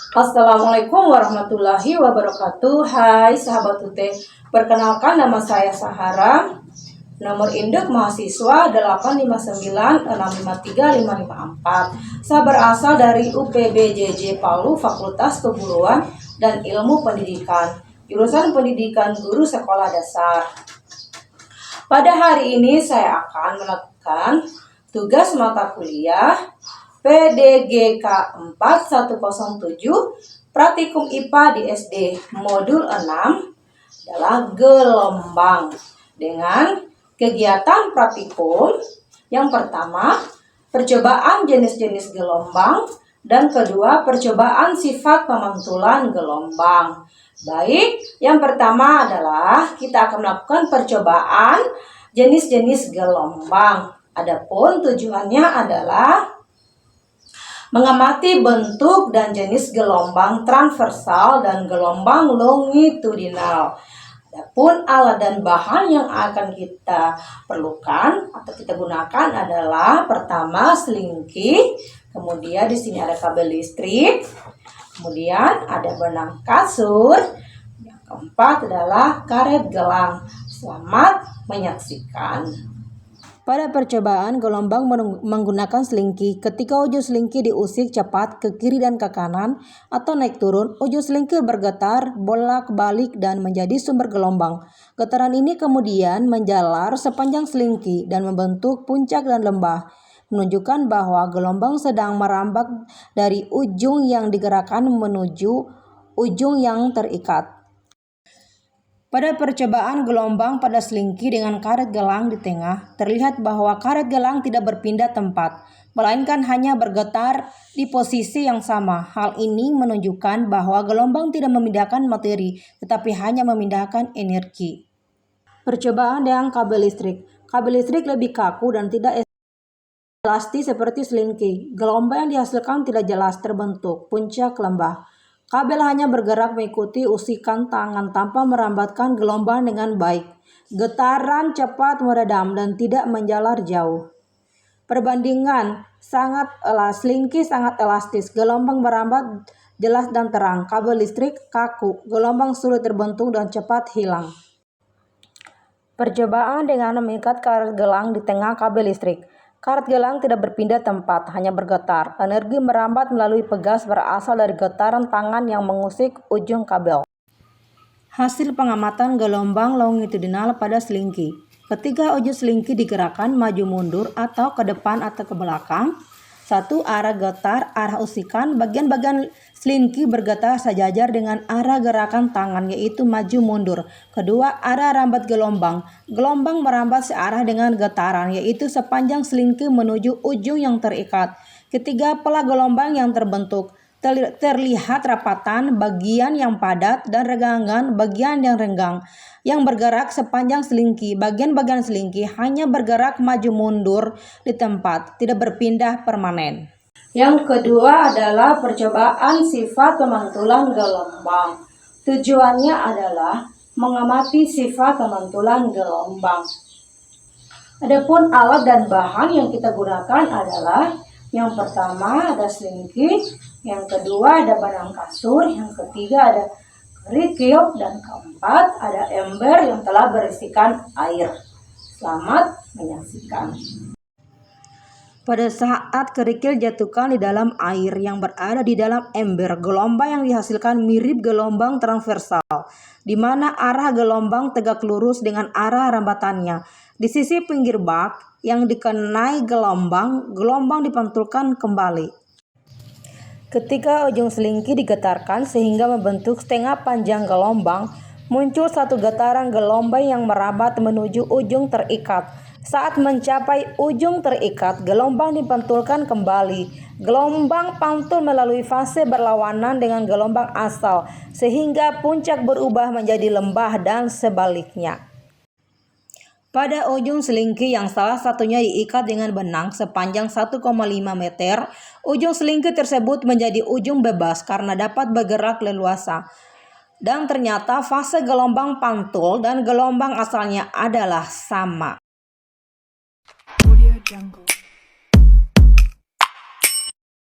Assalamualaikum warahmatullahi wabarakatuh. Hai sahabat UT, perkenalkan nama saya Sahara. Nomor induk mahasiswa 859653554. Saya berasal dari UPBJJ Palu, Fakultas Keguruan dan Ilmu Pendidikan, jurusan Pendidikan Guru Sekolah Dasar. Pada hari ini saya akan melakukan tugas mata kuliah PDGK 4107 Praktikum IPA di SD Modul 6 adalah gelombang dengan kegiatan praktikum. Yang pertama, percobaan jenis-jenis gelombang, dan kedua, percobaan sifat pemantulan gelombang. Baik, yang pertama adalah kita akan melakukan percobaan jenis-jenis gelombang. Adapun tujuannya adalah mengamati bentuk dan jenis gelombang transversal dan gelombang longitudinal. Adapun alat dan bahan yang akan kita perlukan atau kita gunakan adalah pertama selingki, kemudian di sini ada kabel listrik, kemudian ada benang kasur, yang keempat adalah karet gelang. Selamat menyaksikan. Pada percobaan gelombang menggunakan selingki, ketika ujung selingki diusik cepat ke kiri dan ke kanan atau naik turun, ujung selingki bergetar bolak-balik dan menjadi sumber gelombang. Getaran ini kemudian menjalar sepanjang selingki dan membentuk puncak dan lembah, menunjukkan bahwa gelombang sedang merambat dari ujung yang digerakkan menuju ujung yang terikat. Pada percobaan gelombang pada selingki dengan karet gelang di tengah, terlihat bahwa karet gelang tidak berpindah tempat, melainkan hanya bergetar di posisi yang sama. Hal ini menunjukkan bahwa gelombang tidak memindahkan materi, tetapi hanya memindahkan energi. Percobaan dengan kabel listrik. Kabel listrik lebih kaku dan tidak elastis seperti selingki. Gelombang yang dihasilkan tidak jelas terbentuk puncak lembah. Kabel hanya bergerak mengikuti usikan tangan tanpa merambatkan gelombang dengan baik. Getaran cepat meredam dan tidak menjalar jauh. Perbandingan selingki sangat elastis, gelombang merambat jelas dan terang. Kabel listrik kaku, gelombang sulit terbentuk dan cepat hilang. Percobaan dengan mengikat karet gelang di tengah kabel listrik. Karet gelang tidak berpindah tempat, hanya bergetar. Energi merambat melalui pegas berasal dari getaran tangan yang mengusik ujung kabel. Hasil pengamatan gelombang longitudinal pada selingki. Ketika ujung selingki digerakkan maju mundur atau ke depan atau ke belakang, satu, arah getar, arah usikan, bagian-bagian selingki bergetar sejajar dengan arah gerakan tangan, yaitu maju mundur. Kedua, arah rambat gelombang. Gelombang merambat searah dengan getaran, yaitu sepanjang selingki menuju ujung yang terikat. Ketiga, pola gelombang yang terbentuk. Terlihat rapatan bagian yang padat dan renggangan bagian yang renggang yang bergerak sepanjang selingki. Bagian-bagian selingki hanya bergerak maju mundur di tempat, tidak berpindah permanen. Yang kedua adalah percobaan sifat pemantulan gelombang. Tujuannya adalah mengamati sifat pemantulan gelombang. Adapun alat dan bahan yang kita gunakan adalah yang pertama ada selingki, yang kedua ada benang kasur, yang ketiga ada kerikil, dan keempat ada ember yang telah berisikan air. Selamat menyaksikan. Pada saat kerikil jatuhkan di dalam air yang berada di dalam ember, gelombang yang dihasilkan mirip gelombang transversal, di mana arah gelombang tegak lurus dengan arah rambatannya. Di sisi pinggir bak yang dikenai gelombang, gelombang dipantulkan kembali. Ketika ujung selingki digetarkan sehingga membentuk setengah panjang gelombang, muncul satu getaran gelombang yang merambat menuju ujung terikat. Saat mencapai ujung terikat, gelombang dipantulkan kembali. Gelombang pantul melalui fase berlawanan dengan gelombang asal, sehingga puncak berubah menjadi lembah dan sebaliknya. Pada ujung selingki yang salah satunya diikat dengan benang sepanjang 1,5 meter, ujung selingki tersebut menjadi ujung bebas karena dapat bergerak leluasa. Dan ternyata fase gelombang pantul dan gelombang asalnya adalah sama. Audio Jungle.